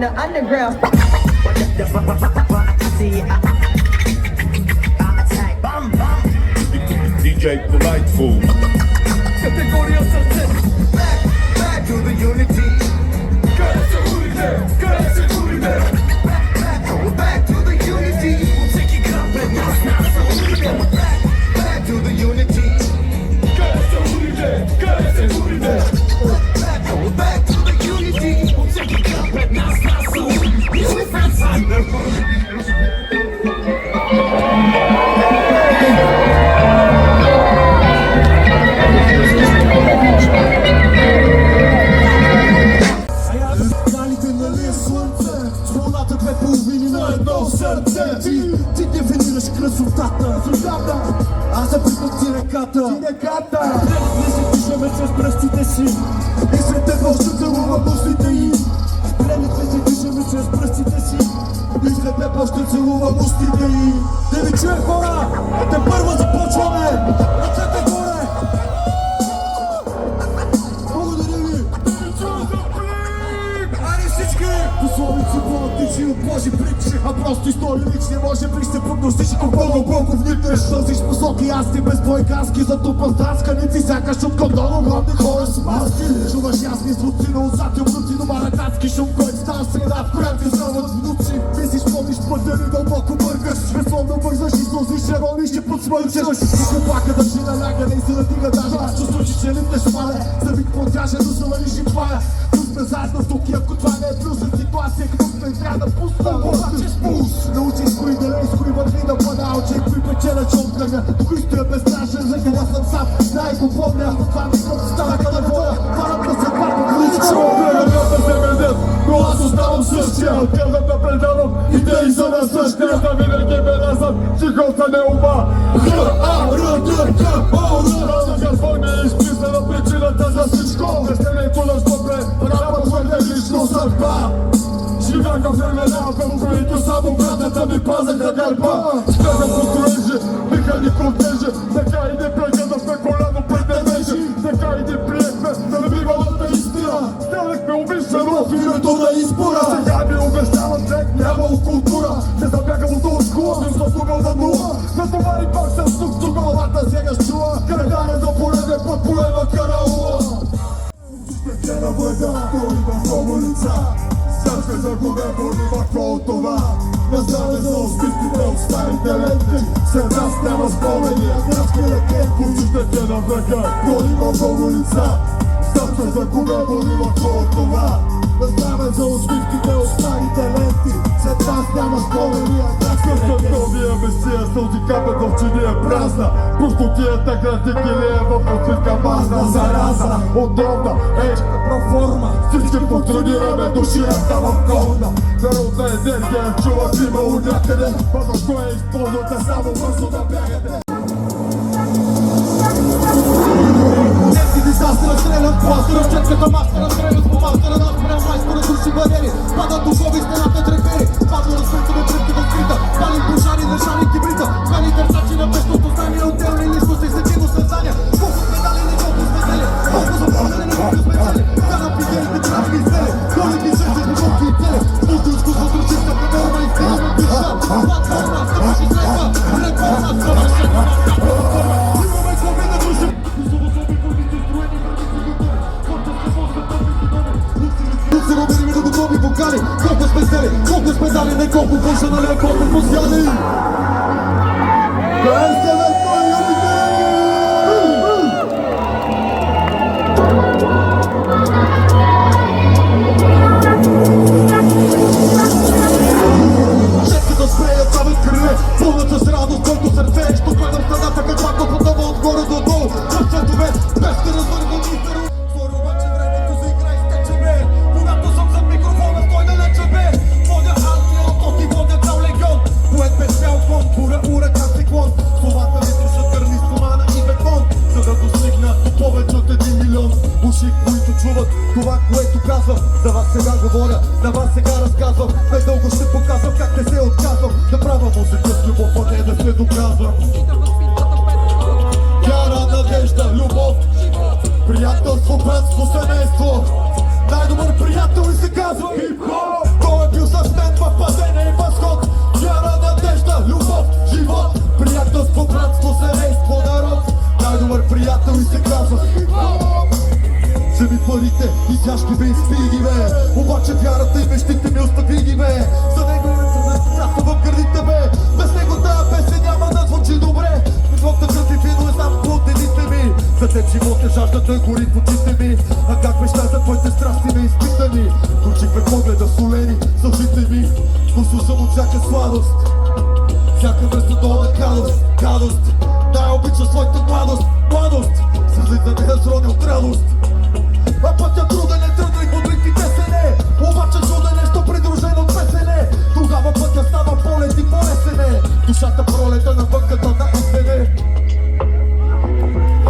the underground. DJ Delightful. Categoria sukces. Back to the unity. Back to the unity. Take it up and back to the unity. Back to the unity. Take it up and Ти дефинираш красотата. Аз запитах диреката. Не се дишаме с пръстите си и след теб още целувам устите й. Не се дишаме с пръстите си и след теб още целувам устите й. Да ви чуя, хора, те първо започваме. Ръцете горе. Благодаря ви. Айде всички! Пословици, политици, от Божи притчи, а просто истории лични, може би ще подносиш колко вникнеш. Тълзиш посоки, аз ти без бойкаски, за тупа стасканици, сякаш от кондоном млади хора с маски. Чуваш ясни звуци на отзад и обруци, но маратацки шум, който става среда, в която издават внуци. Мислиш, помниш пътя ли дълбоко бъргаш, безсловно бързаш и сълзиш, рониш и подсмърчаш. Тук плака държи на лягане и се натига даже, чувстваш, че липнеш мале, за вид платяше, но се валиш и това е. Сме заедно тук и ако това не е плюсът ситуация, където не трябва да пусна. Обаче спус, научиш кои да лей, с кои върви да падалче, кои печеля чонкага, кои стоя безстрашен, за къде съм сам, дай го помня, това ми като става къде воля, парам да се парам, ключа. Бегата се медет, но аз оставам същия, където да предавам идеи за насъщия, да винаги бе назад, чихолца не ума. Разъгът война е изписана причината за всичко, веселението на добре, рапът твърде лично съдба. Живях в времена, в които само братята ми пазаха гърба. Спега по строежи, биха ни контежи, така и не прегъдахме коляно пред невежи, така и не приехме набивалата истина. Стелехме умишлено в името на избора. Сега ми обещават век, нямало култура, не забягало до отскула, не заслугал на нула. Натовари пак с тук до главата, сега чула, кредане за пореден път полема караула. Ще на върда, той има много лица. Сега ще загубя борба, какво от това? Наздраве за успихите от старите ленти. След нас няма спомени, градски ракет. Почитайте на врага, той има много лица. Сега ще загубя борба, какво от това? Наздраве за успихите от старите ленти. След нас няма спомени, градски ракет. Новия месия сълзи капет в чиния празна. Пустотията градики ли е в отвитка мазна зараза. Отдавна, проформа. Всички контролираме душията в колна. Народна енергия чува клима от някъде. Бъдощо е използвате само бързо да бягате. Тези деца се разстрелят, пластера, четката мастера, стрелят по мастера, наспрям майстора, души бариери. Падат духови, стената трепери. Падно разпръцаме тръпката скрита. Палим пожари, нешани кибрита. Смени търсачи на местното знание, отделни личности, сетино съзнания. Колко сме дали, не колко сме взели. Колко са пълнени, не колко сме цели. Кара пигерите, трафки изцели. Коли ги сърце, духовки и цели. Музичко с отручиста, педерма и стиламе пиша. Платформа, стъпаши средства. Реформа, съвършен. Имаме коби на души. Вокали, колко сме сели, колко сме дали, не колко почнали, а колко посяли. Четката спрея правят криле, пълната с радост, който сърце, що гледам страдата, каквато подава отгоре до долу. В цветове, без да развървани перу. Скоро обаче времето за игра изтече бе, когато съм зад микрофона, стой далече бе. Водя армия от токи, водя цял легион, поет без цял фон, ураган циклон. Словата ми слушат гърни стомана и бекон, за да достигна повече от 1 милион. Уши, които чуват това, което казвам. За вас сега говоря, на вас сега разказвам. Най-дълго ще показвам как не се отказвам. Да правя музика с любов, а не да се доказвам. Вяра, надежда, любов, приятелство, братство, семейство. Най-добър приятел и се казва хип-хоп. ми се казва вземи парите, изяжки бе и спи ги бе. Обаче вярата и мечтите ми остави ги бе. За него са в гърдите бе. Без него тая песен няма да звучи добре. Живота кръти вино е само по дените ми. За теб живот е жаждата гори в очите ми. А как мечта за твоите страсти неизпитани. Ключихме погледа солени сълзите ми. Вкусно съм от всяка сладост, всяка връзка долна гадост. Дай обича своята младост. Слиза не да зрони от радост. А пътя труден е труден, бодрик и тесене. Обаче чудо е нещо придружено от песене. Тогава пътя става полет и полесене. Душата пролета на бъката на есене.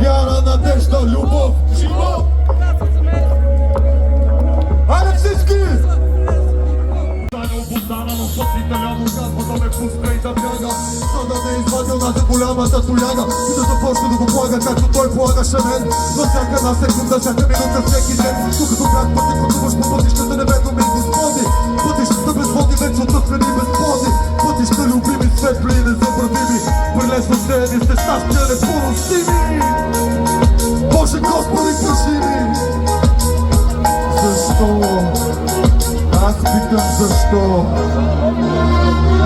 Вяра, надежда, любов, живот. Айде всички! Обоздана, но път италяно казва да ме пуска и да бяга. За да не извадил на голямата толяга и да започне да го полага, както той полагаше мен. На всяка една секунда, всяка минута, всеки ден. Докато бях пъти, пътуваш по пътищата небето ми, Господи. Пътищата безводни, вече отъпнени безплодни. Пътища любими, светли и незабравими. Прелесно сеяни сте щастия непоносими. Боже Господи, кажи ми, защо? Аз питам защо.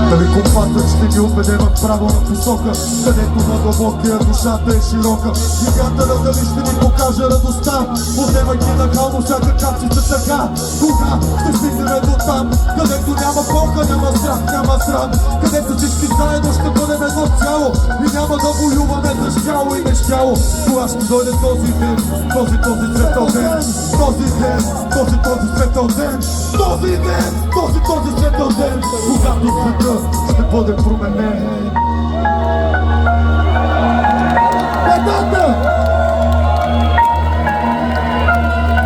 Дали компасът ще ни отведе в правилна посока, където на дълбокия душата е широка. Двигателя дали ще ни покаже радостта, отнемайки нахално всяка капчица така. Кога ще стигнем до там, където няма болка, няма страх, няма срам, където всички заедно ще бъдем едно цяло и няма да воюваме за щяло и нещяло. Кога ще дойде този ден, този светъл ден, този светъл ден, този светъл ден, когато света ще бъде променен. Петата!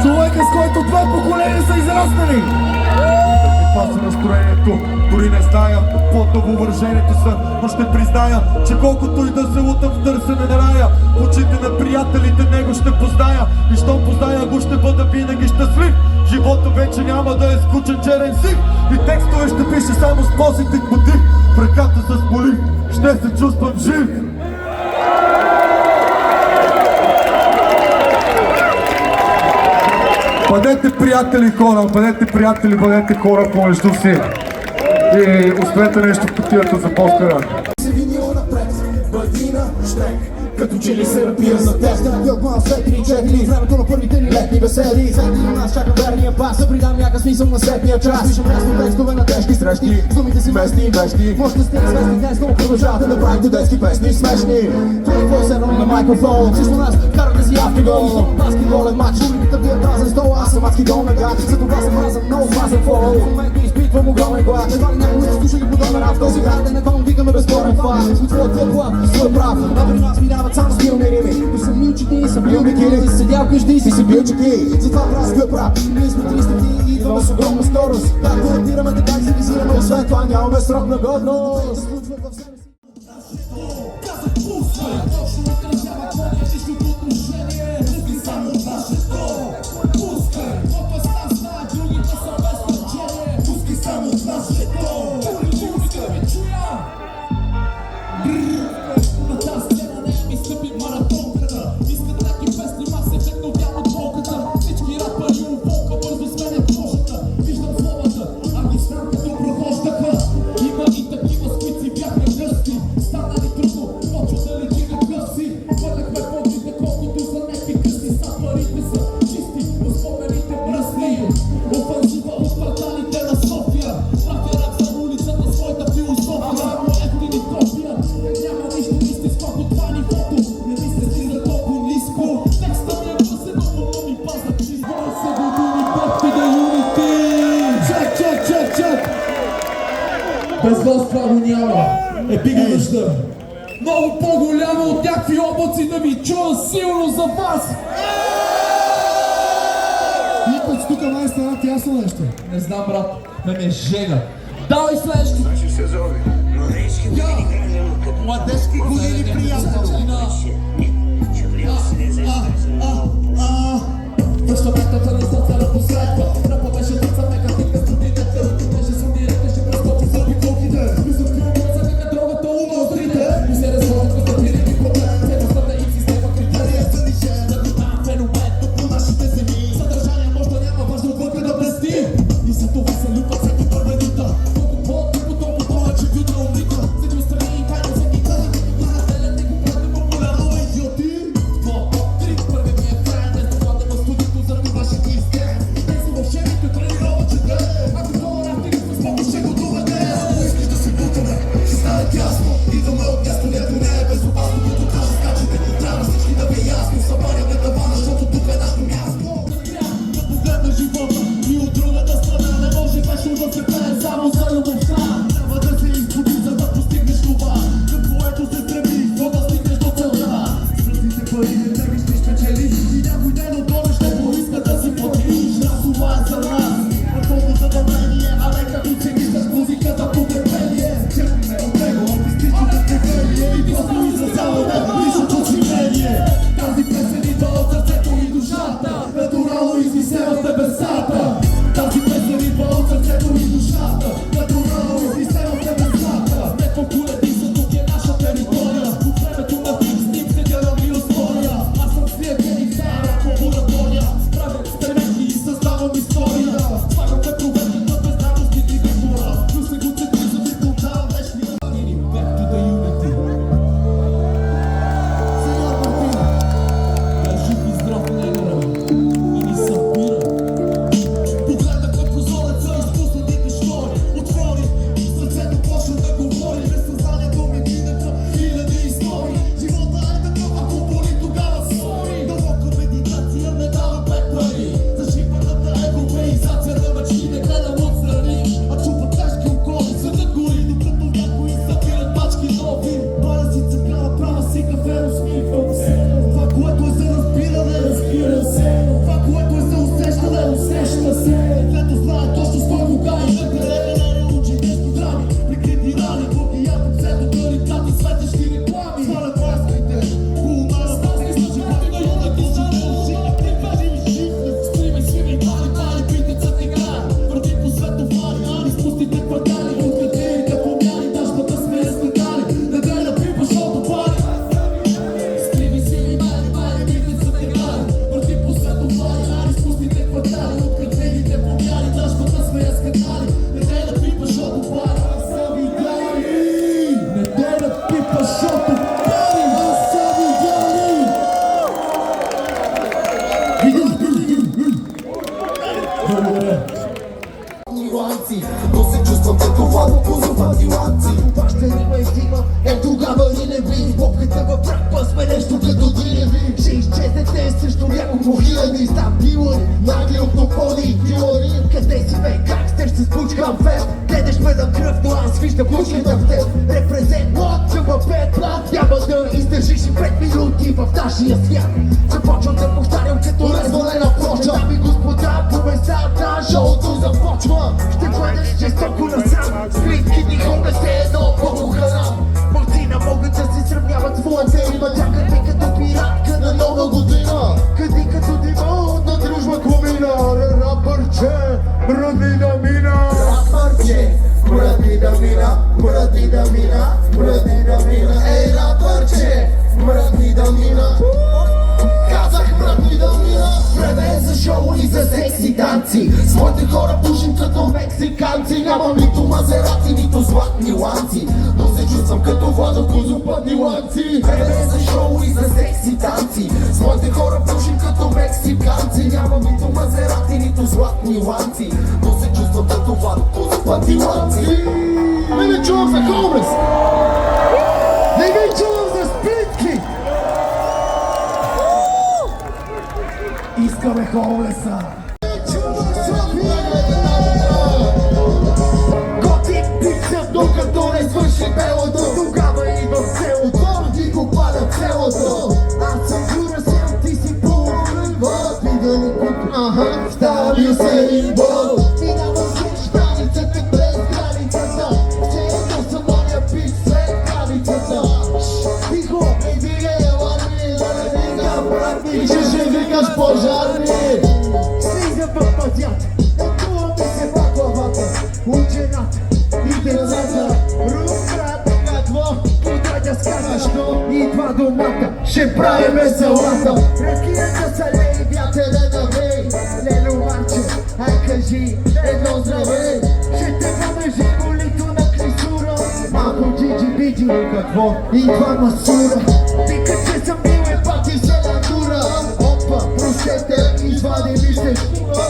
Човека, с който две поколения са израснали. Това са настроението, дори не зная какво въоръжението са, но ще призная, че колкото и да се лутам в търсене на рая, в очите на приятелите него ще позная и щом позная го ще бъда винаги щастлив. Живота вече няма да е скучен черен сив и текстове ще пише само с позитив мотив. В ръката с молив ще се чувствам жив. Бъдете приятели хора, бъдете хора помежду си и успейте нещо в кутията за Поскара. Като че ли се напия за теста. Гълбан след 3-4 времето на първите ни летни беседи. След на нас чака верния пас, да придам някакъв смисъл на сетния час. Пишем ясно текстове на тежки срещи, с думите си местни и вещи. Може да сте известни днес, но продължавате да правите детски песни смешни. Това е седно на микрофон, всичко нас карате си автогол. Баскетболен матч, улицата бият празен стол, аз съм адски гол нага. За това съм разъм, много смазен фол. В момента изпитвам огромен глад, едва ли някой са слушали подобен рап. Този град на фон викаме безспорен факт. С твоя глад, свой прав, а при нас минават само стилни рими. Но съм милчите и съм бил бикини. Седял къщи и си бил чеки. Затова прав бил прав, ние сме 300 и идваме с огромна скорост. Как коректираме, така и се визираме, освен това нямаме срок на годност. Без вас това го няма. Епига дъжда. Много по-голямо от някакви облаци да ви чуя силно за вас. Никой тук най-стана тясно нещо. Не знам, брат, ме ме жега. Давай следващи. Младежки години, приятел. Връщаметата на сърцата посредка. Ръпа беше тъца, мека тикна студите. Търъто беше сундирате, ще прескочи зъби колките. Високтивно за нека другата ума острите. И се разходят в статирите проблем. Ценността да им система критерия. Нюанси, но се чувствам като Владо Бузова диланци. Вашата рима е зима, тогава ли не ви попката във враг, па сме нещо като дилеви. Ще изчезнете също няколко хиляди стан дилъри, нагли октоподи дилъри. Къде си бе, гангстер с пучкан фест? Гледаш ме на кръв, но аз виждам пушката в теб. Репрезент млад, чува пет плат. Няма да издържиш и 5 минути в нашия свят. Започвам да повтарям като развалена плоча. Дами господа, по местата, шоуто започва. Ще бъдеш жестоко насрам. Сплитки ни хора се едно Боко Харам. Мълцина могат да се сравняват с моите има. Чакате като пиратка на нова година. Къде като дима на дружба комина. Рапърче, мради да мина. Рапърче, мради да мина. Мради да мина, мради да мина. Ей, рапърче, мради да мина. Казах мради да мина. Време е за шоу и за секси танци. С моите хора пушим като мексиканци. Нямам нито мазерати, нито златни ланци, но се чувствам като Владо Козопадни ланци. Време е за шоу и за секси танци. С моите хора пушим като мексиканци. Нямам нито мазерати, нито златни ланци, но се чувствам като Владо Козопадни ланци. Не ви чувам за Хомес! Не ви чувам за Сплитки! Искаме Хоумлеса! Готик пица, докато не свърши белото. Тогава идва в селото и го пада целото. Аз съм Дюрасел, ти си полувод. И да ни купна, ставил се един бол. Минавам след штаницата през границата. Все едно съм оня пич след границата. Тихо, не дигай аларми, да не дигам братни, ще викаш пожарни. Слиза в пътят, ето ми се пак главата. Учената и децата, рубрат кадво, подадя ската, що идва домата, ще правиме салата. Ракията са лей, вятъра да вей, лело марче, ай кажи едно здравей. Ще те помежи колито на клисура, малко джиджи-биджи, какво идва масура. Вика, че съм бил е пати се натура. Опа, простете, извади ми се шкура.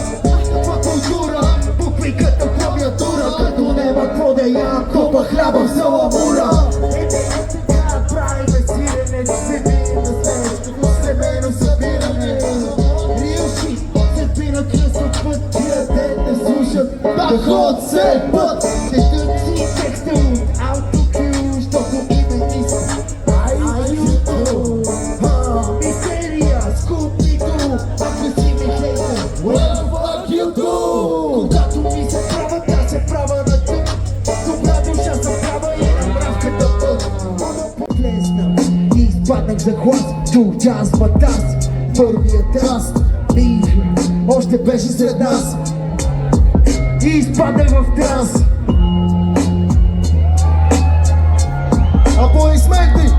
Каква култура, букви като клавиатура. Като нема какво да я, копа хляба в саламура. Така правиме сирене, се бием на следващото семейно събиране. Real shit, се спира кръстов път, тия те не слушат, да ход се път. Се търси текста от AutoCue, щото име мисля YouTube. Мистерия, скупито, ако си ми хейтър, well fuck you do. Когато ми се права, да се права на тъп. Добра душа се права и на мравката път. Подлезна и изпаднах за хлас, чух джаз матас. Първият траст и още беше сред нас. И изпаднах в транс. Аплодисменти!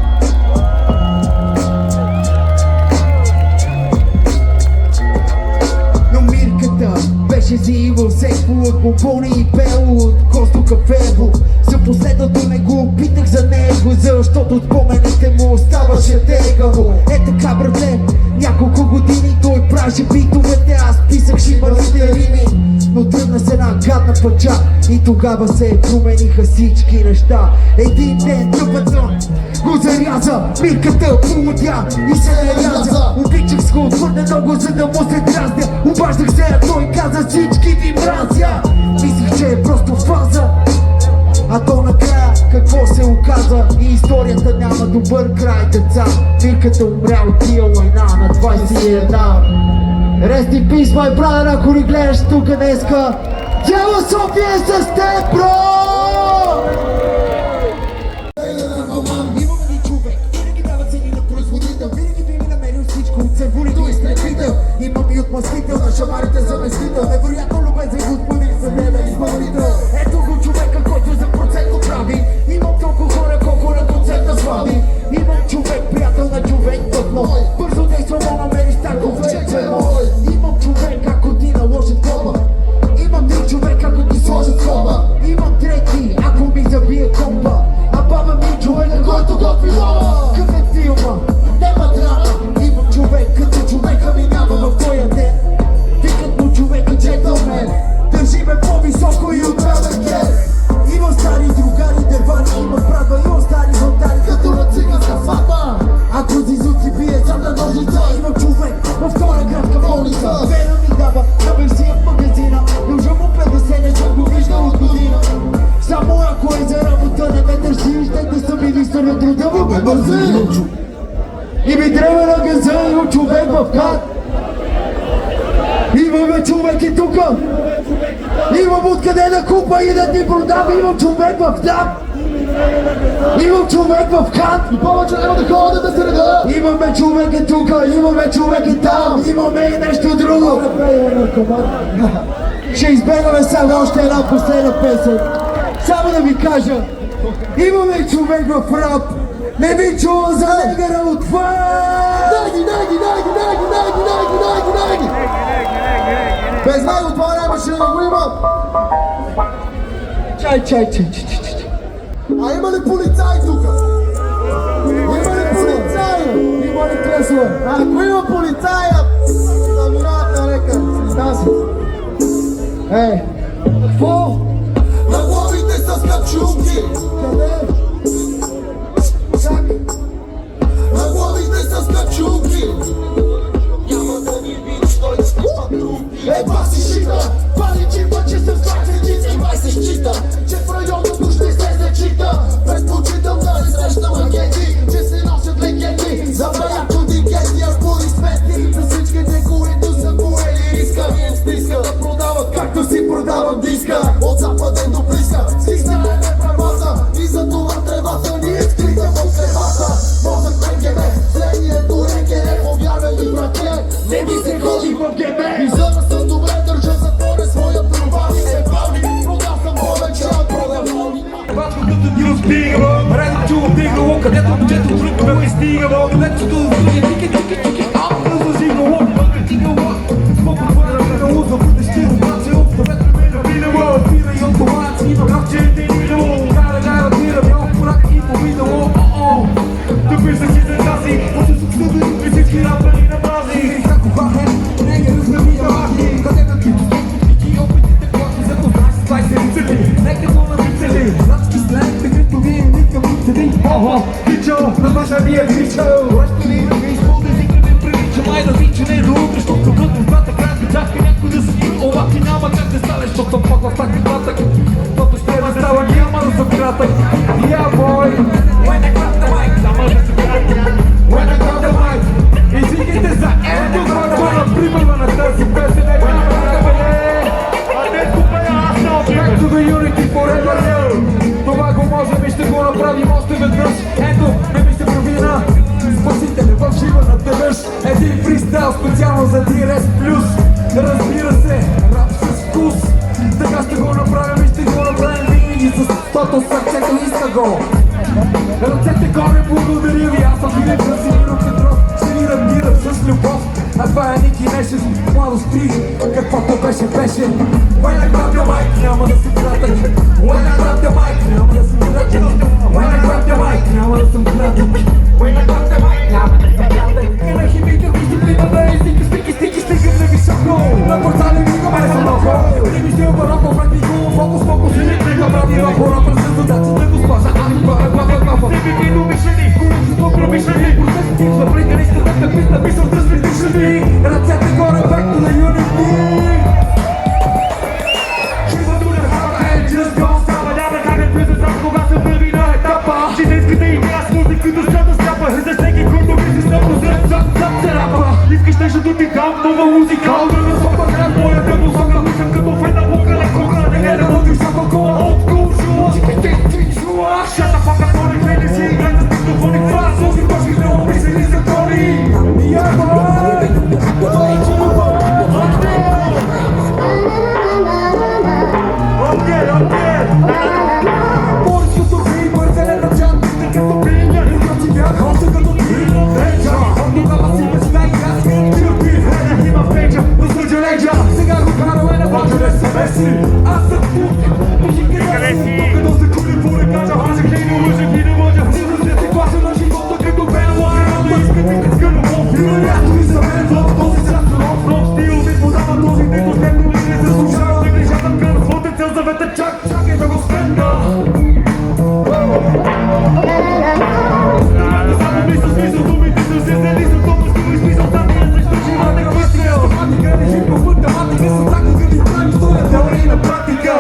Но мирката беше зиво, секво от бомбони и пело от Косто Кафево. За последното не го питах за него, защото спомените му оставаше тегаво. Е така, брате, няколко години той праше битовете, аз писах шибаните рими. Но тръгна се една гадна пъча и тогава се промениха всички неща. Един ден тръпата го заряза, мирката полудя и се наряза. Обичах с го твърде много, за да му се дразня. Обаждах се, а той каза всички ви мразя. Мислих, че е просто фаза, а то накрая какво се оказа? И историята няма добър край, деца. Мирката умря от тия война на 21. Rest in peace, my brother, ако ни гледаш тук днеска. Цяла София е с теб, бро! Имам един човек, винаги дава цени на производител. Винаги би ми намерил всичко от сервури до изтребител. Имам и отмъстител на шамарите заместител. Невероятно любезен господин за тебе изпълнител. Ето го човека, който за процент го прави. Имам толкова хора, колко на концерта слави. Имам човек, приятел на човек, път мой. Бързо действа, да намериш тако вече мой. Имам човек, ако ти наложат коба. Имам друг човек, ако ти сложат коба. Имам трети, ако ми забие компа. А баба ми човека, който готви лова. Какъв е филма? Нема драма. Имам човек, като човека ми няма в твоя в хат. Имаме човеки тука. Имам откъде да купа и да ти продам. Имам човек в хат. Имам човек в хат. И повече няма да ходя да се реда. Имаме човеки тука, имаме човеки там. Имаме и нещо друго. Ще избегаме сега още една последна песен. Само да ви кажа, имаме човек в рап. Не ви чува за негара от фан. Найди! Без него това нямаше да го има. Чай. А има ли полицай тук? Има ли полицай? Има ли кресло? Ако има полицая, да минават на река. Тази. Ей, какво? На главите с качулки. Къде? Как? На главите с качулки. Няма да ни видиш, той спива други. Ей, баси шита, пали чипа, че се вкачи, май се счита, че в районното ще се зачита. Предпочитам да не срещам агенти, че се носят легенди. За баяко дикети, арпури сметни, за всичките, които са поели риска. Им стиска да продават, както си продавам диска. От западен до близка, стигнаме правата. И за това тревата ни е скрита в тревата. Мозък рекеме, зрението рекене, повярвай ми братле, не ми се ходи в геме. И за да съм добре държа затворя своя провал. И се бавни, продав съм повече от продавални. Батко като ни достигало, редно чувам дигало, където момчето трудно ме стигало. Лечето зуди, тики, апто зажигало, стигало. Смокът хвърля на луза, бъдещи обаче, обставете ме на видео. Пира и автомат, има гравче и тенидало. Гара, тира, бял порак и повидало. Тъпиш да си за тази, после са съдъри, всички рапани на бази. Како бахен, не ги разграби да бахи. Където ти и опитите плахи, зато знаеш с 20 рицели. Нека го навицели, радски след, тъкато ви е никам седи. Хичо, на ваша ви е хичо. Ръщо ли да ви използвай си къде прилича, май да си, че не е до утре, защото като в двата кратки чака някой да си. Обаче няма как да стане, защото пак в так нататък. Тото ще да става, няма да съм кратък. Yeah, boy. When I grab the mic, няма да съм кратък. When I grab the mic, извикайте за ето града, примерно на тази песен е града. А не купая аз на обид. Back to the unity forever. Това го можем и ще го направим още веднъж. Ето, не ми се провина. Спасителя в живата дебеш. Един фристайл специално за DRS+. Разбира се, рап с вкус. Така ще го направим и ще го направим винаги с тото сърцето иска го. Ръцете горе, благодаря ви, аз съм Филип Красимиров Петров. Ще ви рапирам с любов. А това е Ники Нешев, младост 3, каквото беше. When I grab the mic, няма да съм кратък. When I grab the mic, няма да съм кратък. When I grab the mic, няма да съм кратък. When I grab the mic, няма да съм кратък. И на химика дисциплина да е стики, стигам на високо. На портали ми го ме съм много. Не ми стил бароко, практико, фокус, не прави рапо, рапър с задача да го спаса. Ами баба. Себеки домишлени, количество промишлени. Процесите за прекали стъдата писна, мисъл да сме дишани. Ръцете горе, back to the unity. Житейската игра с музиката страда скапа. За всеки, който ми се стъпва зад се рапа. Искаш нещо да ти дам нова музика. Албана сопа град, моята музика. Мисъм като в една блока на кога. Не гледа модиш всяка кола от кушула. Ти злуа. Шата фака, тони, гледа си. Гледа с диктофони, фраз. Ози точки не обмислени за тони. Яба! Това е чува. Окей. Борското би, бързелена чан. Като пиня, и бях още като ти. Реча, тогава си без най-газ. Тирпи, има печа, разлъджа леджа. Сега го караме на бача да се меси. Аз съм тук, къде си? Като се кули по рекача, аз е хейно лъжа, ти не мъжа. Сигурно се класа на живота, като Бенуа. Да искате иска любов, и вероятно и за мен в този час. Нов стил ми подава този дето, след ми не заслужава. Да грижата към своята цел за вета чакай да го спенда. Само мисъл, думите са се зели, за това ще измисъл, там не е срещу живата мъстрел. Математика не жив по математика, са така, като ви прави история, теория на практика.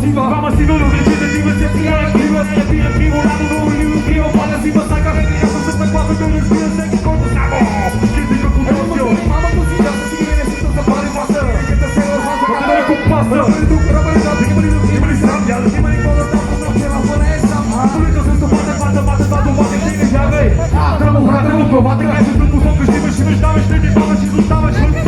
Siva, vama si vedo che siete divertiti a scrivere e dire primo lato non li scrivo, quando si passa a capire che sono sempre qua per non scrivere se che cosa siamo. Che dico tu doppio, mamma così da si viene sotto sta fare passa, che te sei lo fatto, ma come compassa, per tu per la verità, prima di tutti, prima di strambia, prima di cosa da non c'è la foresta, ma tu che sotto fate, tieni già me, tramo fratello, fate che se tu so che si stava, stendi, stava, ci stava, ci stava,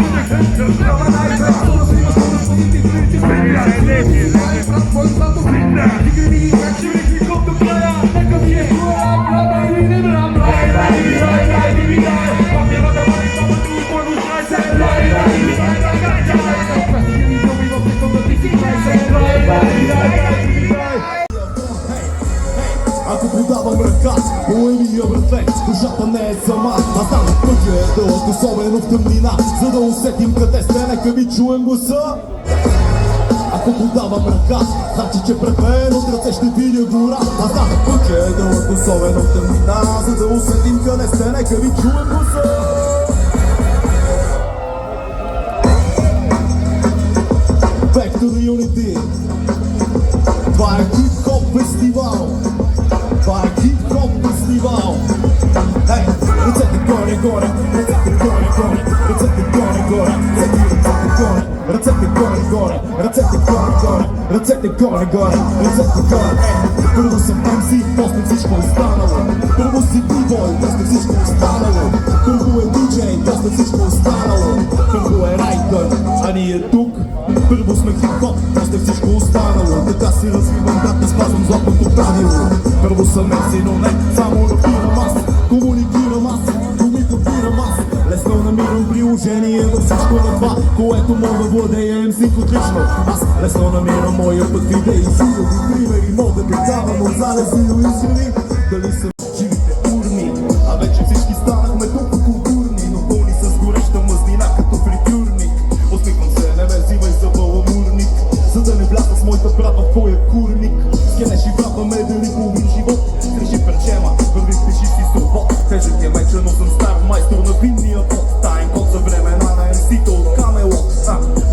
Ако подавам ръка по единия рефлекс, кожата не е сама. А знам пътя е дълъг, особено в тъмнина, за да усетим къде сте, нека ви чуем гласа. Ако подавам ръка, значи че препен от ръце ще видя гора. А знам пътя е дълъг, особено в тъмнина, за да усетим къде сте, нека ви чуем гласа. Back to the unity. Това е хип-хоп фестивал. Това е хип-хоп фестивал. Ей, ръцете горе, горе, ръцете горе, горе, ръцете горе, горе, ръцете горе, горе, ръцете горе, горе, ръцете горе, горе, ръцете горе. Първо съм MC, после всичко останало. Първо си B-boy, после всичко останало. Първо е DJ, после всичко останало. Първо е райтър, а ние тук. Първо сме хип-хоп, после всичко останало. Така си развивам, как не спазвам златното правило. Първо съм MC, но не само напирам аз. Комуникирам аз, комуникирам аз. Лесно намирам приложение във всичко на това, което мога владея MC отлично. Аз лесно намирам моя път в идеи, хиляди примери мога да давам от залези до изгради. Дали са живите урни, а вече всички станахме толкова културни, но пълни с гореща мазнина като фритюрник. Усмихвам се, не ме взимай за баламурник, за да не вляза с моята брата в твоя курник. Скенеш и брата ме дали половин живот, крещи перчема, върви пиши си свобод. Тежък е меча, но съм стар майстор на винния пот. Таен код за времена на MC-та от Камелот.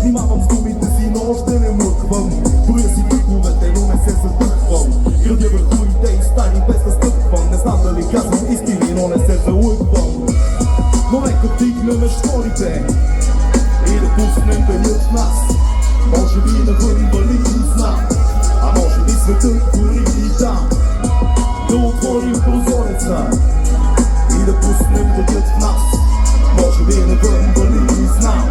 Внимавам с думите си, но още не мърквам. Броя си духовете, но не се задъхвам. Градя върху идеи стари без да стъпвам. Не знам дали казвам истини, но не се залъгвам. Но нека вдигнем шторите и да пуснем денят в нас. Може би навън вали и знам, а може би светът гори и там. Да отворим прозореца и да пуснем денят в нас. Може би навън вали и знам,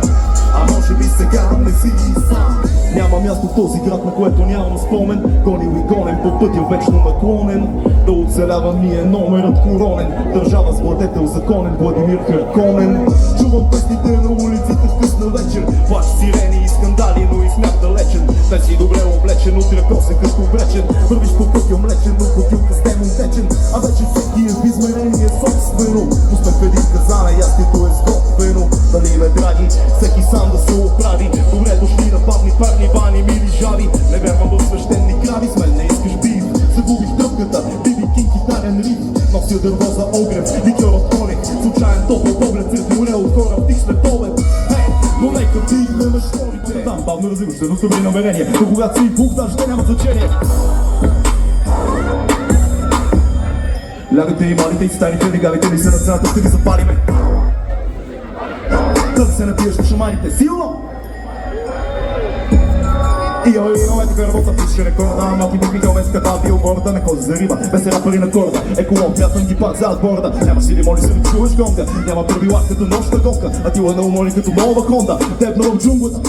а може би сега не си и сам. Няма място в този град, на което нямам спомен. Гонил и гонен по пътя вечно наклонен. Да оцелявам ми е номерът коронен. Държава с владетел законен, Владимир Харконен. Чувам песните на улиците в късна вечер. Плач, сирени и скандали, но и смях далечен. Те си добре облечен, утре косен като облечен. Вървиш по пътя млечен, но бутилка с демон течен. А вече всеки е в измерение собствено. Успех в един казана, ястието е сготвено. Дали ме драги, всеки сам да се оправи. Добре дошли на бавни парни, бани, мили жаби. Не вярвам в свещени крави, с мен не искаш бив. Загубих тръпката, биби кинг, китарен риф. Нося дърво за огрев, ликьор от коник. Случайен топъл поглед, сред море от кораб, тих след обед. Но нека вдигнем шторите. Там бавно развиваш се, но с добри намерения. Но когато си пух, даже те нямат значение. Лягате и малите и старите, легавите ли се на цената, ще ги запалиме. Да се напиеш на шаманите силно. Ио, е така работа, пише рекорда. Малки буквика, без ката, билборда, не ходи за риба, без се рапари на корда. Еколог, мятам ги пак зад борда. Няма си ли моли се да чуваш гонга. Няма правила като нощна гонка, а тила не умоли като нова Хонда. Дебна в джунглата.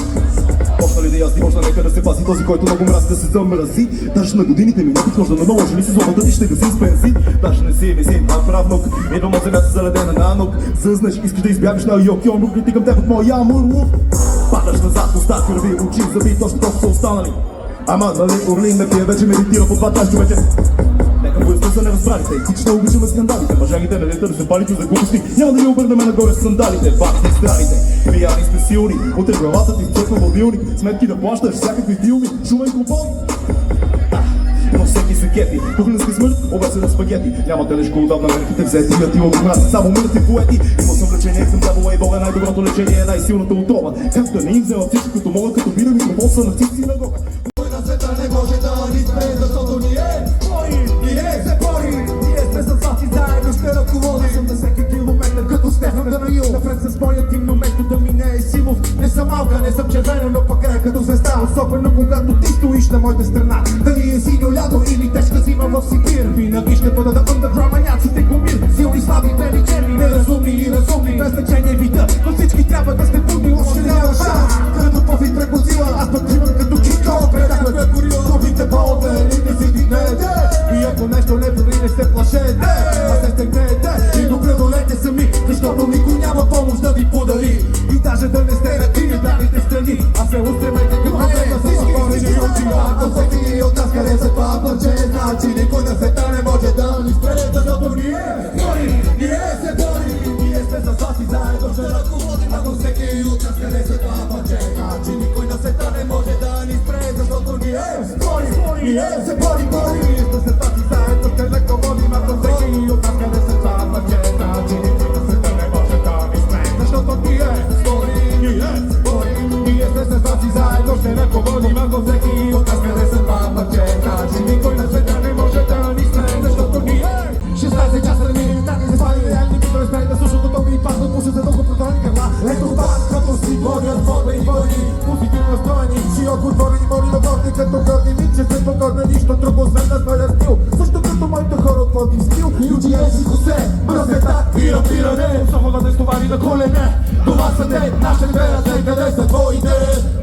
Почна ли да ясни, почна нека да се пази този, който много мрази да се замрази. Даже на годините ми не подхожда на наложи ли си злобата ти ще гаси с бензин. Даже не си мизин, а правнук. Идвам от земята заледена на ног. Зъзнеш, искаш да избягаш на Йокион, но притикам теб от моя мурлук. Падаш назад, уста, кръви, очи, зъби, точно толкова са останали. Ама нали Орлин ме пие, вече медитира по 2 човече. Нека поясня са неразбралите, ти че обичаме скандалите. Мъжагите не търсят парите за глупости, няма да ни обърнем нагоре с сандалите. Бахте страните, пияни сте силни, утре главата ти вцъква мобилник. Сметки да плащаш, всякакви филми, шумен купон. Но всеки се кефи, кухненска смърт, обесена спагети. Няма телешко отдавна мерките взети, я ти обмрат, само мъртви поети. Имал съм лечение, съм забола и Бога, най-доброто лечение е най-силната отрова. Как да не им взела всичко, като мога, като бира микрофон са на цици на гога. Кой на света не може да спре, защото ние се борим. Ние сме с вас и заедно ще ръководим. Съм на всеки километър като Стефан Данаил. Напред с моя тим, но метода ми не е силов. Не съм малка, не съм червена, но пък край като звезда. Особено когато ти стоиш на моята страна. Дали е синьо лято или тежка зима в Сибир. Винаги ще бъда да underground, маняците кумир. Силни, слаби, бели, черни, неразумни и разумни. Без значение вида, но всички трябва да сте будни. Още няма шанс, като пофи прекозила. Аз пък тримам като Кичо, предах ме горила. Другите по-отдели не си дигнете. И ако нещо не върви, не се плашете. А се стегнете и го преодолете сами. Защото никой няма помощ да ви подари. И даже да не сте на тими дадите страни. А се устремете като време с отворени очи. Ако всеки от нас хареса това плаче, значи никой на света не може да ни спре. Защото ние се борим. Ние сме с вас и заедно ще ръководим. Ако всеки от нас хареса това плаче, значи никой на света не може да ни спре. Защото ние се борим. Ние сме с вас и заедно ще ръководим. Ако всеки от нас хареса това плаче, значи никой на света не може да ни спре. Защото ние се борим. Ние сме с вас и заедно ще ръководим. Ако всеки от нас хареса това плаче, значи никой на света не може да ни спре. Защото ние 16 часа да минем, да не се свали реални битове. Спрей да слушат от и пак да пуша за дълго протолни гърла. Ето това, като си водят водени войни, позитивно настроени, широко отворени моли на борни, като горни минче, след покорна нищо друго, освен да своя стил. Също като моите хора от плотни стил, и учи си Хосе, мръсета и рапиране. Особено да стовари на колене, това са те, нашите вера, те къде са твоите.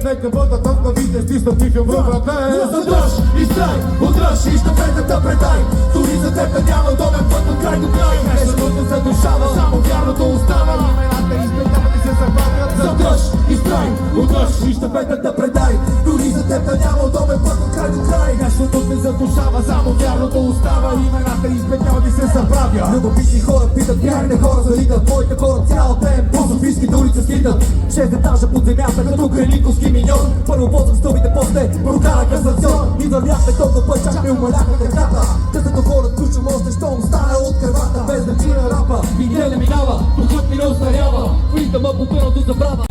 Нека бъдат от новите, стиснат ми филм в ръце. Задръж и стай, удръж и щафетата предай. Дори за теб да няма удобен път от край до край. Нещото се душава, само вярното остава. Имената изпитавани се забавят. Задръж и стай, удръж и щафетата предай. Дори за теб да няма удобен път от край до край. Нещото се задушава, само вярното остава. Имената изпитавани се забравя. Любопитни хора питат, вярните хора залитат. Твоите хора цял ден по Софийските улици скитат. 6 етажа под земята като Крениковски миньор. Първо ползвам стълбите, после прокара касацион. И вървяхме толкова път, чак ми умаляха децата. Късато хора включвам още, щом стана от кръвата. Без да чия рапа, и не минава, духът ми не остарява. Ритъма по първото забрава.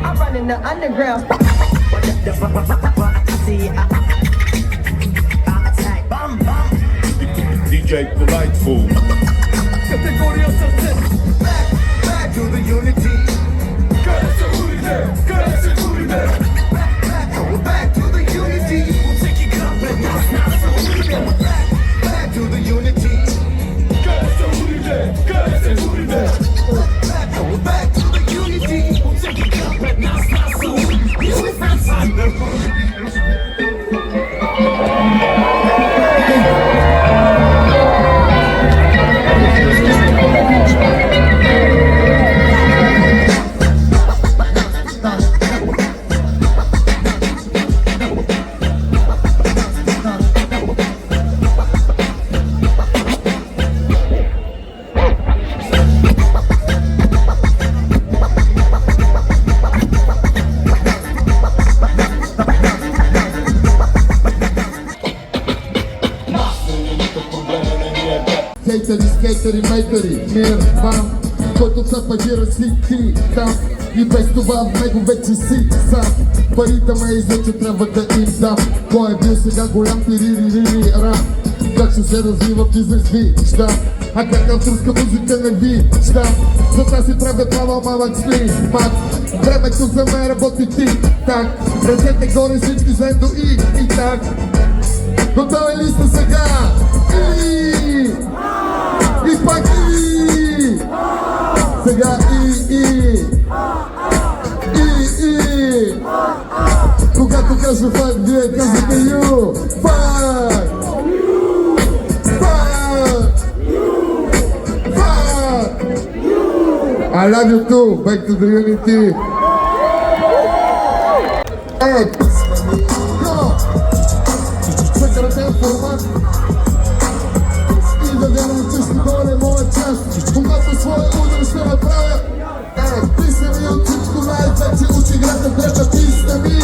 I run in the underground. DJ Delightful. Категория сърце. Back to the unity. Къде са хурите? Къде са хурите? Back to the unity. От всеки град пред нас са хурите. Back to the unity. Къде са хурите? Къде са хурите? Back to the unity. От всеки град пред нас са хурите. Хейтери, скейтери, мейтери, мир вам, който се пагира си ти там. И без това в него вече си сам. Парите ме излече, трябва да им дам. Кой е бил сега голям тири рам? Как ще се развива бизнес ви щам? А как авторска музика не ви щам? За тази правя това малък снимак. Времето за мен работи ти так. Ръцете горе всички заедно и так. Готови ли сте сега? И пак и сега и когато кажа фак, вие казвате ю. Фак! Фак! Фак! I love you too, back to the unity. Hey! Go! Прекратен формат. И да вярвам, че ще дойде моя част. Когато своя удар ще направя. Писна ми от всичко най-вече от играта трета писна ми.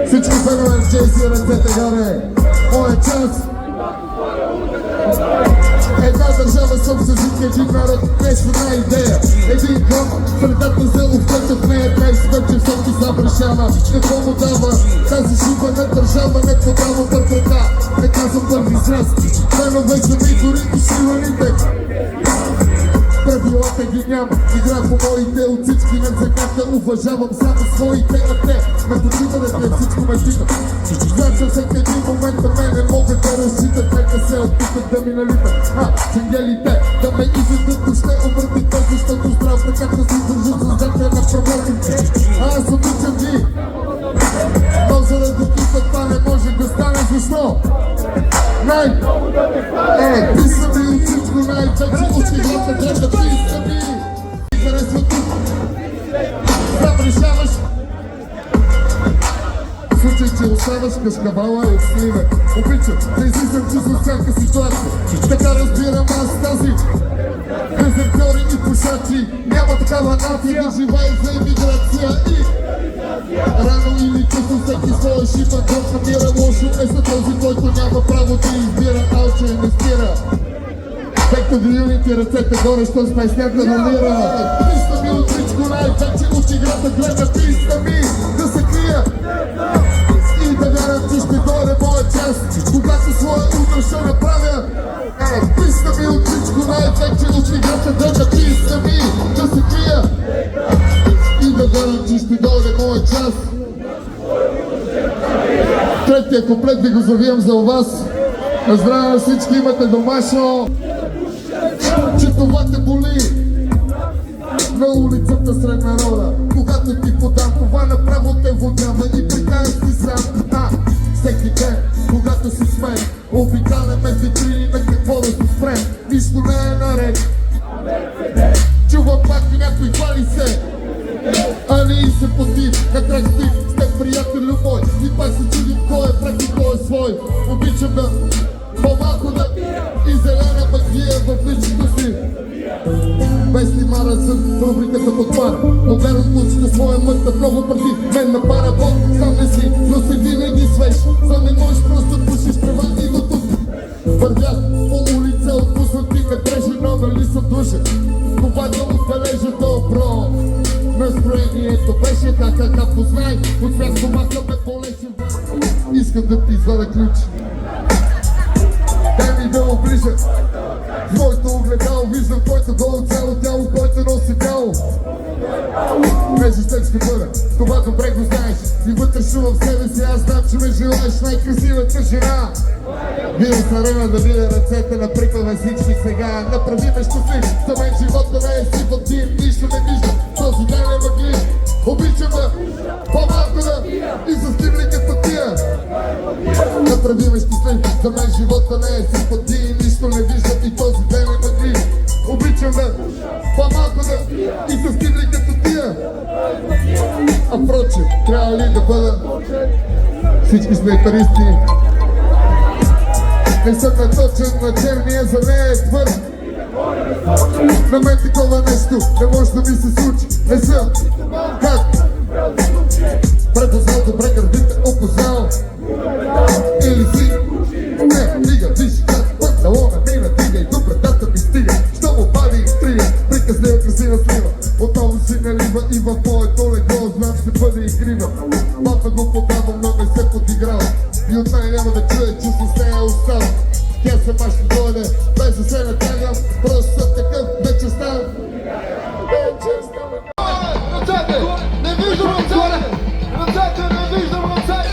Всички фенове в Джейси, ръцете горе. Моя част. Една държава съм с език, един народ, нещо на идея. Един клуб, средата за ухвата в нея 20 какво му дава. Тази шуба не държава, не подава бърбрека. Не казвам първи израз, фенове за ми дори и силаните. Правилата ги няма, игра по моите от всички на земята. Уважавам само своите, а те ме почитате, всичко ме питат. Значи всеки един момент на мене могат да разчитат, нека се опитат да ми налитат. Ченгелите, да ме изведат до ще обърнете, защото здрав така да си държат създател на проблемите. Аз обичам ги, но заради това не може да стане, защо? Писа ми от всичко най-вече очевидно трябва да писа ми. Харесва тук. Сам решаваш. В случай, че оставаш кашкавала от сливе. Обичам да излизам чувствам всяка ситуация. Така разбирам аз тази. Дезертьори и пушачи. Няма такава нация да живее за емиграция и рано или късно всеки своя шипа дроб намира. Лошо е за този, който няма право да избира, алче не спира. Както виюните ръцете горе, що с песняка налира. Писта ми от всичко най-вече от играта гледа. Писта ми да се крия и да вярвам, че ще дойде моя час, когато своя утро ще направя. Писта ми от всичко най-вече от играта гледа. Писта ми да се крия и да вярвам, че ще дойде моя час. Третия комплект ви го завиям за вас. На здраве на всички, имате домашно. Че това те боли на улицата сред народа. Когато ти подам, това направо те водява и прикая си сам. Всеки ден, когато си смен, обикаляме витрини на какво да се спрем. Нищо не е наред. Чувам пак и някой хвали се, а не и се поти на крак стив с теб, приятелю мой. И пак се чудим кой е прак и кой е свой. Обичам да по-малко да и зелена магия в личното си. Без лимара съм рубриката под пара. Отгледам случите своя мът на много парти. Мен на пара бог, сам не си, но си винаги свеж. Сам не можеш просто да пушиш права и до тук. Вървях по улица, отпуснати ме треше, но нали съм душен. Това да отбележа добро настроението беше така, познай. От свят помаха ме по-лесен. Искам да ти извада ключ. Дай ми да оближа. В моето огледало виждам който долу цяло тяло, който носи бяло. Между теб ще бъда, това добре го знаеш. И вътре шумам в себе си, аз знам, че ме желаеш най-красивата жена. Вие са време да видя ръцете, наприкваме всички сега. Направи ме щастлив, за мен живота не е си под дим. Нищо не виждам, този ден е мъгли. Обичам да, по-малко да и за стивли като тия. Направи ме щастлив, за мен живота не е си под дим. Нищо не виждам и този ден е мъгли. Обичам да, по-малко да и за стивли като тия. А впрочем, трябва ли да бъда? Всички снайперисти. Не съм наточен на черния, за нея е твърд. На мен такова нещо не може да ми се случи. Не съм как предознал добре гърдите, опознал. Или си не, дига, виж как панталона мина, дига и до братата ми стига. Що му пади и стрига, приказлива красива слива. Отново си налива и в моето легло знам ще бъде игрива. Папа го подавам, но не се подиграва. И от мен няма да чуя, че с нея остава. Тя сама ще дойде, без да се натягам. Просто съм такъв, вече ставам. Ръцете! Не виждам ръцете! Ръцете! Не виждам ръцете!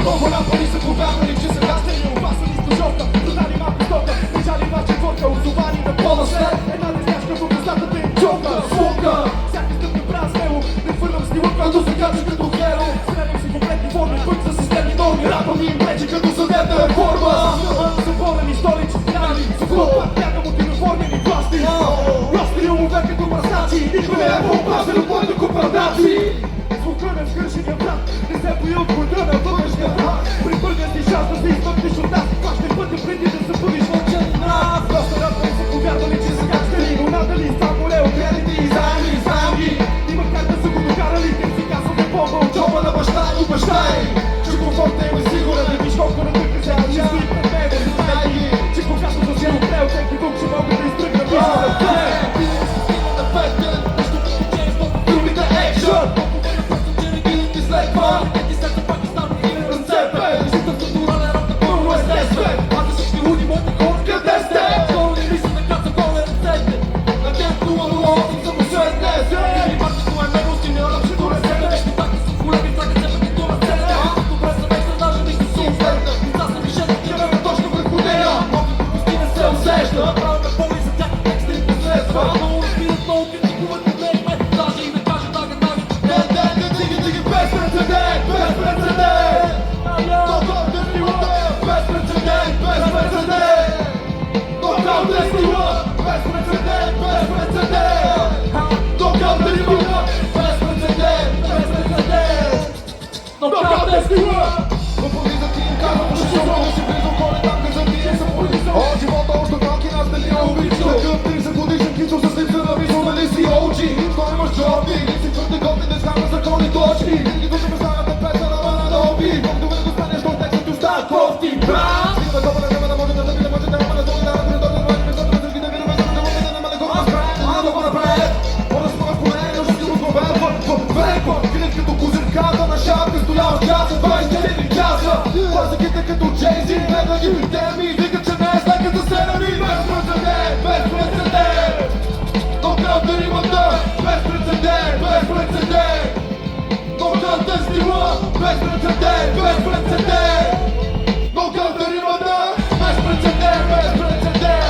Много напари са повярвали, че са гастени, опасани с ножовка, продали малко стока, прижали ваша водка, озовани на пола след една десняшка в познатата им човка, сволка. Всяка стъпка правя смело, не хвърлям с нива, като се кача като херо. Стрелям си комплектни форми, които са системни норми, рапа ми им пречи като съдебна реформа. Заборени столици, грани, с клуб, бягам от униформени власти. Расти умове като мръсначи, никой не е по-опасен от моето купардаци. Звука на скършения брат, не се бои от бойта на вътрешния брат. При първия си шанс да се измъкнеш от нас, хващай пътя преди да се бъдеш мълчен нрав. Доста рапъри са повярвали, че са гангстери, но надали само не отрядите и заем ги. Има как да са го докарали, те си казват да помня от джоба на баща и баща й. Че комфортът им е сигурен, да виж колко на тъка се отчава и пред мене, знай ги. Че когато за жел прел, всеки тук ще могат да изтръгнат и за да precedent, bez precedent. Knockout Derivata, bez precedent, bez precedent. Knockout Derivata. Bo powiedzą ci każą, muszę się zrobić, się gryzą pole tam, gdzie zabiję się policą. Chodzi o to, że walki nas nie ubić. Tak od tych, że podejrzeń kiczą, że z tym zrobić, są mylisty OG. Skoro masz jobi, jesteś czwarty godny, to jest kamer zakony toczki. Wielki to, że myślałem, to pesa na wana dobi. Bo gdy będę dostaniesz, to tekst już tak, prosti, bra. Zginę dobra, nie będę może, to zabiję, może teraz będę to na górę, dobrze, właśnie mnie zabrać, zginę wiele, będę to mówię, nie będę go masz brać. A to pana brać, oraz po kolei, już nie mów węgło. Chwileczkę tu kuzynka, to na siatkę, stulała gwiazda, 29 gwiazda. Bardzo kiedy tu Jay-Z, będę nie wydemi, wykaczę nas, like it's a ceremony. Bez precedent, bez precedent. Knockout Derivata, bez precedent, bez precedent. Knockout Derivata, bez precedent, bez precedent. Knockout Derivata, bez precedent, bez precedent.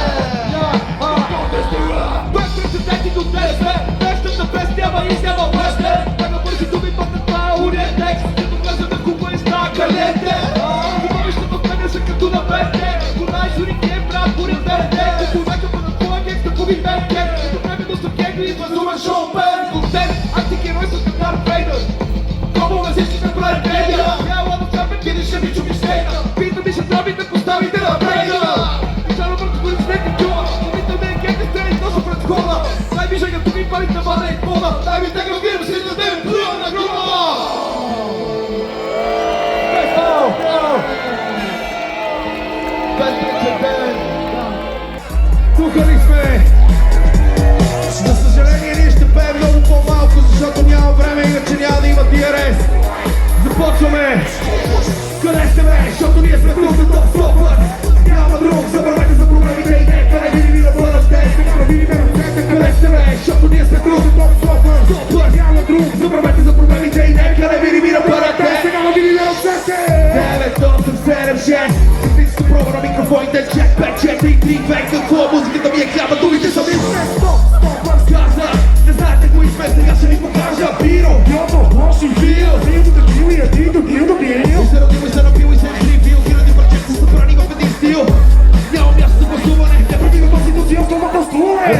Bez precedent tu testę, testem to bestia, malicja ma pestę. Tego porci tu mi potem urię tekst, nie pokażę, że kupa jest na kalendę. Mówisz, że to pewnie, że tu na będę. Kurwa, żurikiem, brak, góry będę. Kurwa, to ponad połek, jak to mówi będę. To prawie do sokiego i zważyłem szopę. Ten antykierowca to Darth Vader. Komu nas jeździ na Black Media. Miała do kapę, kiedy się mi czubi sztejna. Pito mi się zrobi, to postawi teraz Brejda. I żalu bardzo góry śniegu działa. Mówi to mnie, kiedy teraz noszę przed kola. Daj mi, że ja tu mi palić na banę i pola. Daj mi tego wiem, że nie wiem, plują na głowa. Bez precedent. Слухали за съжаление ние ще пеем много по-малко, защото няма време, иначе няма да има DRS. Започваме! Къде сте бе? Защото ние сме тук за топ стопът. Няма друг, забравете за проблемите и нека не видим и да бъдат те. Сега да видим ръцете, къде сте бе? Защото ние сме тук за топ стопът. Няма друг, забравете за проблемите и нека не видим и да бъдат те. Сега да видим ръцете! 9, 8, 7, 6. Критическа проба на микрофоните, чек, 5, 4, 3, 2, какво музиката ми е хляба, думите са ми каза, не знаете кои сме, сега ще ви покажа. Биро, Йото, Лоши, Бил, Бил до Бил и Бил до Бил до Бил. И се родил, и се напил, и се изживил, хиляди парчета са събрани в един стил. Няма място за гласуване, не правиме конституция, автоматълствуване.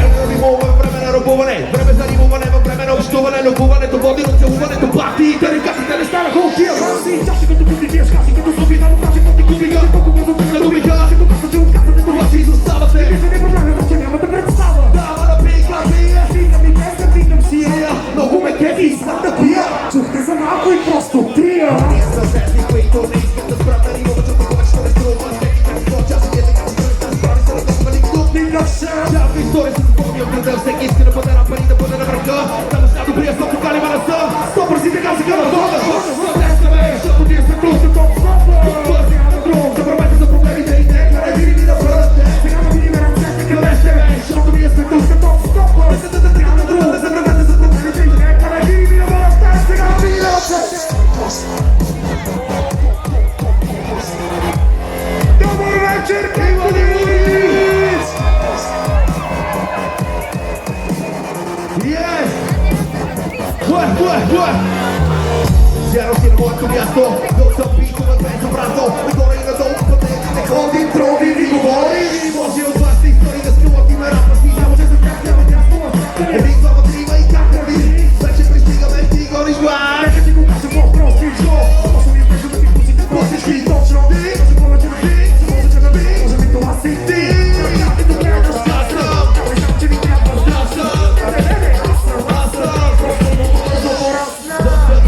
Време на ръбуване, време за римуване, време на общуване, любуването води до целуването, партиите, рекасите не станаха от тия рази. Чаши като публикия, шкаси като слуби, да направи пъти кубика, колко бързо на думика, като казвате, отказвате, това си изоставате. Вижте не проблеме, вече нямате представа. Дава на пика, пия, викам и без да викам си я. Много ме кефи, искам да пия. Чухте за малко и просто тия. Ние са сетни, които не искат да спрат да римуват, защото повече не струва. Всеки как сто часа, ние така да справи се на толкова лик тук ни наша. Цялата история се запомни от града, всеки иска да бъде напари, да бъде на врага. Само с добрия стоп покалива на са. Сто бързи така се гъна вода. Съдесаме, защото ние сме тук за топ стопа. Бързи на друг, забравете за проблемите и нека не видим и да бъдат те. Сега да видим ръцете, къде сте бе, защото ние сме тук за топ стопа. Трябва на друг, забравете за проблемите и нека не видим и да бъдат те. Сега да видим ръцете. Добър вечер, Кивали! Yes! Зяро си на моето място, дълг съм битова, безобразно. Нагоре и надолу, пътете, ходи, трови и говори. Може от вас истории да скриват и ме рапът и само че за тях няма място. Един, двама, трима и как прави. Вече пристигаме, ти гориш глас. Нека ти го кажа по-простичко. Точно ми изглежда да ти пусите по-всички. Точно ти, може повече да ти, може че да би, може би това си ти. Чакайте до края да скасам, казвай само, че ви трябва здрав съм. Аз съм, просто много бързо порасна.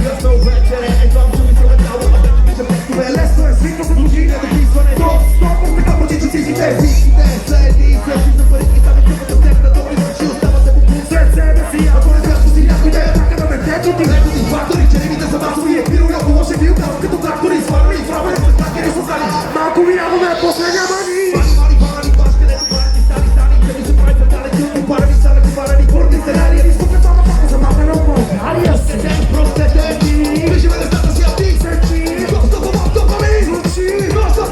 Късно вече, едвам чуви се метало, а да не виждам текстове. Лесно е, свикна се дължи не дописване. Топ, така прочича всичките. Всичките са едни и същи за парики, там е чупата в теб на добри ночи, оставате по пул сред себе си. Ако не знаеш, си някой да е така на детето ти. Ето ти фактори, черевите са масови, е пирал, ако лоше бил там, като трактори, сварвали и фрабали, с такери създали. Малко ми нямаме, после няма ни. Мани, барани, баш, където барани, стани, че ми се прави фатален тюрни, барани, салък, барани, бурни сценария. Изпукна това на пака за малка на България. Простете, виждаме нещата си, а ти сечи. Стоп ми, звучи. Стоп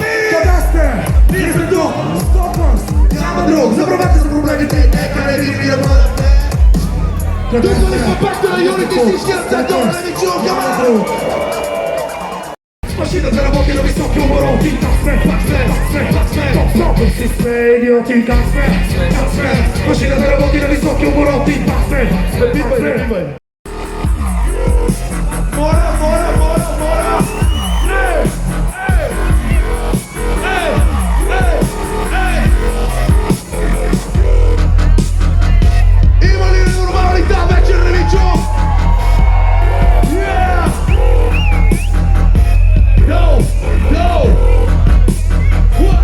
ми. Къде сте? Ние сме тук. Стопъс. Няма друг, забравете за проблемите, нека не видим и да бъдат те. Тук сме пак на юните, всички ръцете, не ми чуваме. Машината работи на високи обороти. Пак сме. Топ си сме, idioti, kasper, maszyna do roboty na wysokie obroty, pasy. Mora, mora, mora, mora! Ej! Ej! Ej! Ej! Ej! Ima li normalità večer Remiću? Yeah! Go! Go! What?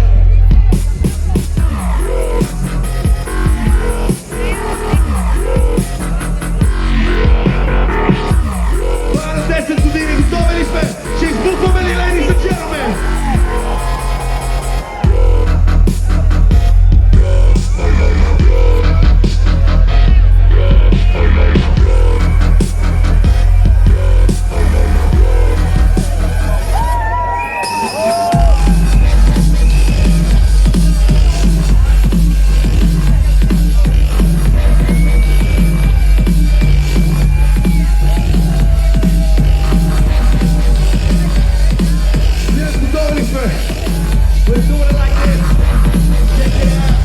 Para deset sudini, dobili sme! She's bukovali, ladies and gentlemen! Yes, dobili sme! We're doing it like this! Check it out!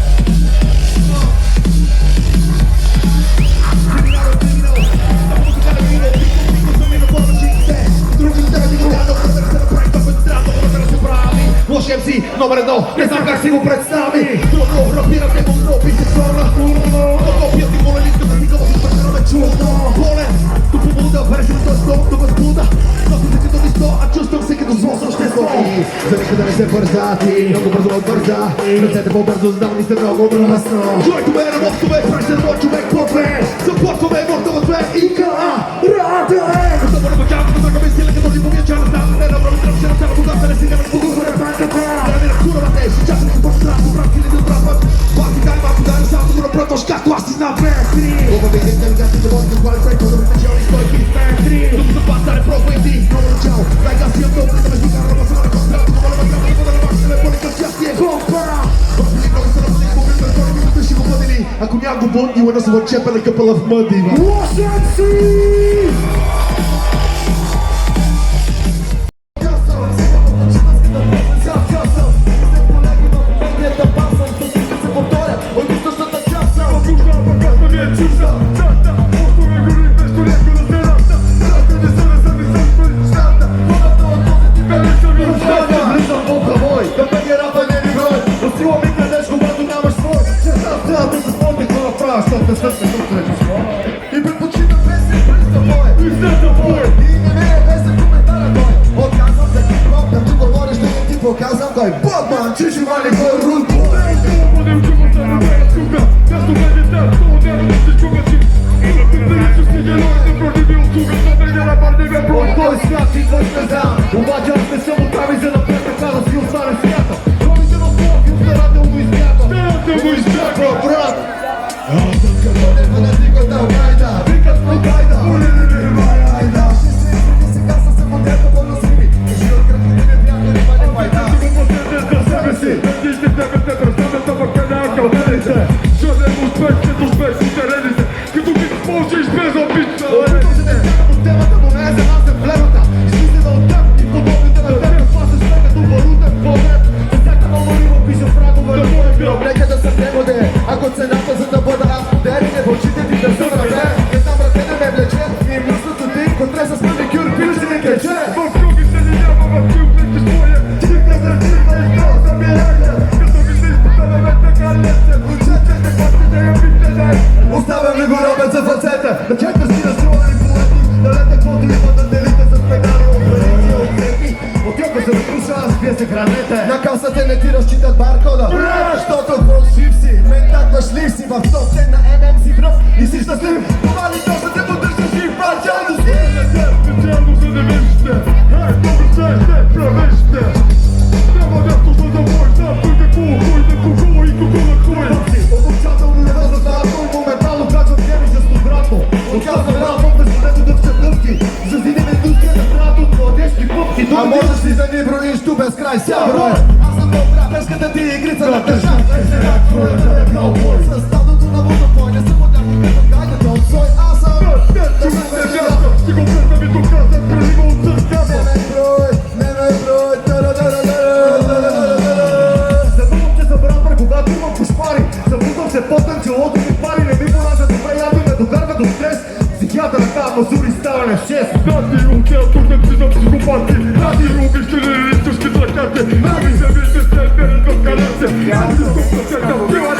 Loš MC, номер 1, не знам как си го представи. Трудно, рапирам не мога да описи сорна. Копия ти моля лиска да си го си прекараме чудно. Болен, тук побуда, пареше на този стол, тук възбуда. Носи се като нисто, а чувствам се като зло същество. Завиша да не се бързати, много бързо отбърза. Ръцете по-бързо, знам ни сте много мръсно. Човек ме работове, пресерво човек по-две. Започваме мортова две и ка-а, раде. Готово на бачанка, да тръгаме сила, като си помяча. Знам, не набрали тръпче на цялото да се не стигаме с погуха на панката. Драви на курава те, си часом се по-страх, поправки ли да отбрапват. Паки дай малко дай, само го напратваш, както аз си знам пестри. Оба бейте, делегати, да може да хвали, пред това да начални стойки пестри. Тук за паса не пробвай ти, много начало. Дай газ си автомобили, да ме ждука, ръба се на контрат. Това да ме трябва да бъде на бак, ще ме полика с ясти е хопа. Въпили много се работи, помни, пред това ми ще го бъдели. Ако няма го бунди, уена се въчепа на къпала в мъди. Лошен си! И предпочитам песни през моя. И не ме е без коментара той. Отказвам да ти пробна, да ти говориш, да не ти показвам кой. Ботман, чичи вали кой рун. От кой свят си твой не знам. Обаче аз не съм оттам и за напред така да си остане свята. Робите в блок и старателно измята. Старателно измята, брат. Ако цената за да бъда аз модерен е в очите ти да са на мен. Една брате да ме влече и мръсното ти котре с маникюр пил си не кече. В кръгите ни няма в чупнете своя. Тихна за тихна и то за мирагля. Като ми се изпита да ме така лесе. Учете те пасти да я бите ден. Оставям ли го робят за фацета. Да чета си на строна и полети. Да лете каквото има да делите с педали. Оперения от всеки. От йока се разруша, аз вие се хранете. На касата не ти разчитат баркода. Защото фалшив си. Шлив си в топ 10 на ММ си пръв и си щастлив. Това ли точно те поддържа жив, пачално си? Специално за да вижте, добре се те правещите. Трябва място за да мой, знам кой те кого и кого на кой. Окончателно не възраствателно, моментално качвам геми за студратно. Отказвам радвам без времето да се дъвки. За зидим индустрията страт от младежки пъпки. А можеш ли да ни брониш ту без край, ся брой? Аз съм добра, песката ти игрица на държав. Със стадото на водопой, не съм от някакъв като гайдата от сой. Аз съм Ти го представи тук, аз съм прелива от сърцата. не ме брой, за думам, че съм брат, когато имам пушпа. Ty nami się wiecie, że do kalendy a wszystko procenta była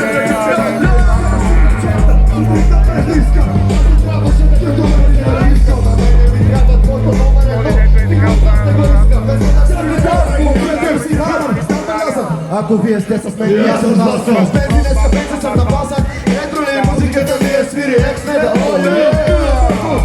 Ako vие сте с мен, аз съм вас. С мен днес капеца съм на база. Ето ли музиката ми е свири, екс-меда.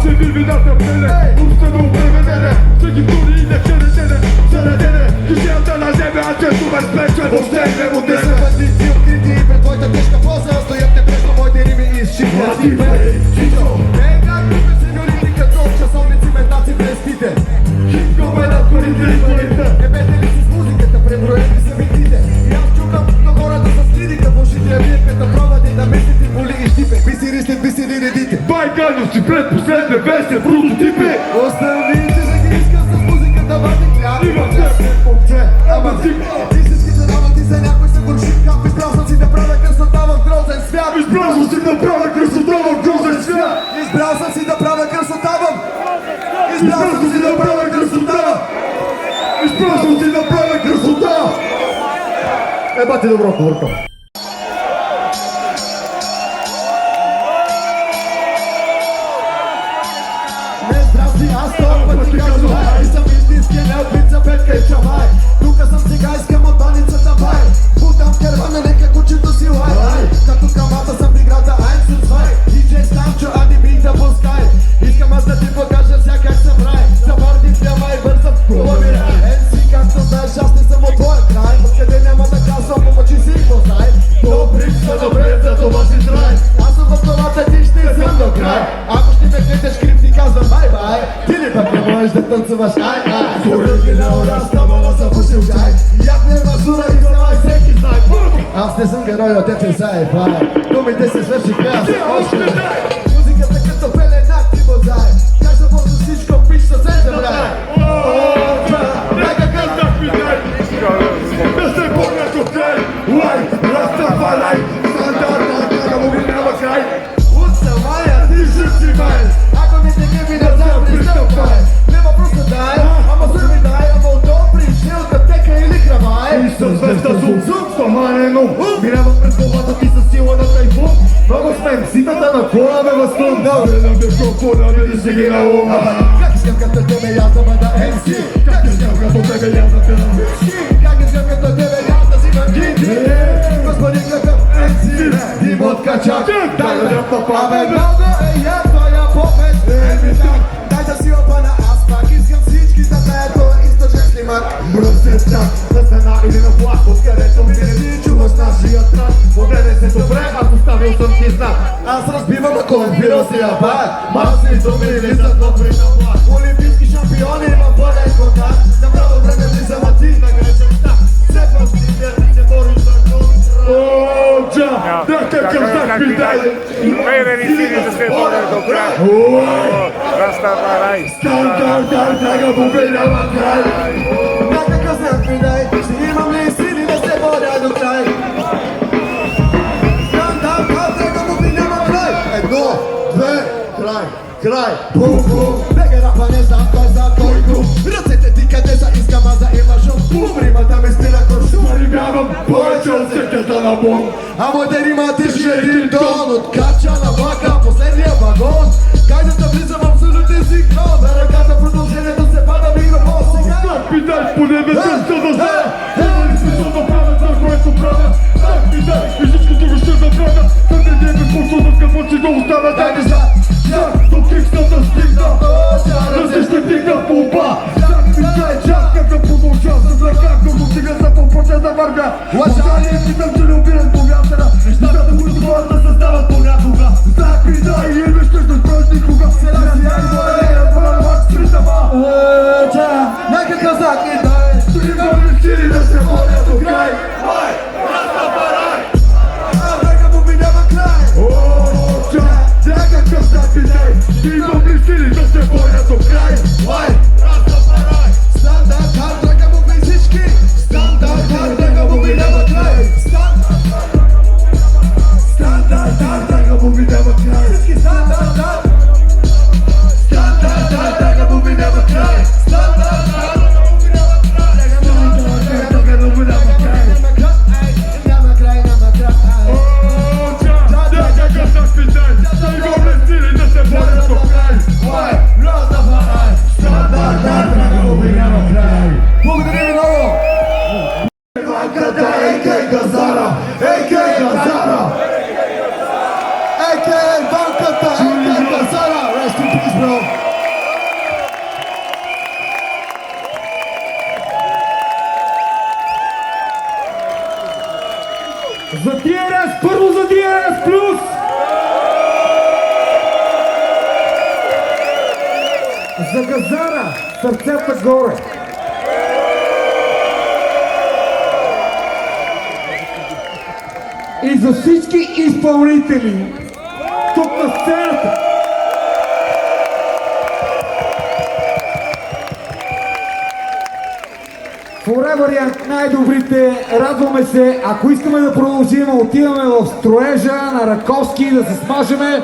Че ви видата пеле, умствено преведене. Всеки тури и не чередене, заредене. Кишията на земя, а че сумер спечен. Въобще не му Те са бандити открити пред твоята тежка поза. Стоят небрежно моите рими и считат ти бе. Ей, как тук сеньорите, като часовници метаци престите. хип-хоп е над парите и парите. Ебете ли си с музиката, преброени са битите. И аз чукам, но хората с лирика. Бушите я биеката пробвате да мислите боли и щипе. Бисеристите, бисери редите. Байкалности предпоследна песен, прототипи. Оставите да ги искам с музиката, вати хляб. Има тебе, Момче, ама ти истинските работи за някой се върши. Как избрал си да правя красота в грозен свят. избрал си да правя красота в грозен свят. Избрал съм си да правя красота в... Избрал съм си да правя красота. Избрал съм си да правя красота. Ебате добро, хвъркам. Не, здрасти, аз толкова ти казвам. И съм истинския неубица, Петка и Чавай. Тука съм сега, искам от баницата бай. Бутам в кервана, нека кучето си лай. Като камата съм в играта, I'm so свай. DJ Станчо, ади бих да пускай. Искам аз да ти покажа ся как съм рай. Завърти в тема и бързам в хубави рай. Енси, както знаеш, аз не съм от твоя край. Откъде няма да казвам, помочи си, какво знай. Добри са добре, за това си трай. Аз съм в главата, ти ще съм до край. Ако ще ме гледаш крип, ти казвам бай-бай. Ти ли пък не можеш да танцуваш ай-ай. Оригинал, разставала за пушил чай. Як не мазура и давай всеки знай. Аз не съм герой, отец е сай-бай. Думите се свършиха, още музиката като пелена ти бозай. Как да може всичко, пич да се забрай. Да се помня коктейл. Лай, Растафарай. Стандарт, да му ги няма край. От самая Ти ще си май. ако ми те геви да знам, пристъпвай. Нема просто дай, ама сърми дай, ама одобри, шилка, тека или кравай. И с веста зум-зум, стоманено. Минава през главата ти със сила на тайфун. Много сме ситата на кола бе възтун. Добре на микрофона, види си ги на ум. Как искам като тебе аз да бъда MC? Как искам като тебе я да те навички? Как искам като тебе аз да си мъгити? Господин какъв MC? Димот Качак, дай да папа. Абе много е я твоя попет. Дай да си опана, аз пак искам всички да знаят това източен снимак. Бръсен так, на стена или на плак, откъдето ми не ви чуваш нашия трак. Погледне се добре, аз оставил съм ти знак. Аз разбивам, ако разбирал си я бак. Масни думи влизат в на плак. Олимпийски шампиони има пълен контакт. Направо време влизам, а ти на грешен знак. Все пак ти се бориш за контракт. О, джа, да какъв знак ми дай. Верени сини да се борят до край. Растафарай. Стандарт, да му бе няма край. На какъв знак ми дай. Ще имам ли сили да се боря до край? Стандарт, да му би няма край. Едно, две, край. Край, бум-бум. Бега рапа, не знам кой за той груп. Ръцете ти къде са, искам аз да има шум. Бум, римата ми стила куршум. Заривявам повече от секата на бум. А моите рима тежи един тон. От кача на влака, последния вагон. Кайдата влиза в абсолютен синхрон. На ръката продължението се пада микрофон. Сега Так ми дай, поне ме тъста да знае. Има ли смисъл да правя това, което правя? Так ми дай, и всичкото го ще забравя. Да не дебе почувам какво си да остана. дай ми за. Чак до киксната стигна. Различна дигна полба. Так ми дай, чак как да продължа с ръка. Като стига за по-поча да вървя. Лъжание питам, че не убират по вятъра. Нещата, които хората създават понякога. Знак За DRS, първо за DRS плюс! За Газара, сърцета горе! И за всички изпълнители тук на сцената! Forever най-добрите, радваме се, ако искаме да продължим, отиваме в строежа на Раковски да се смажеме.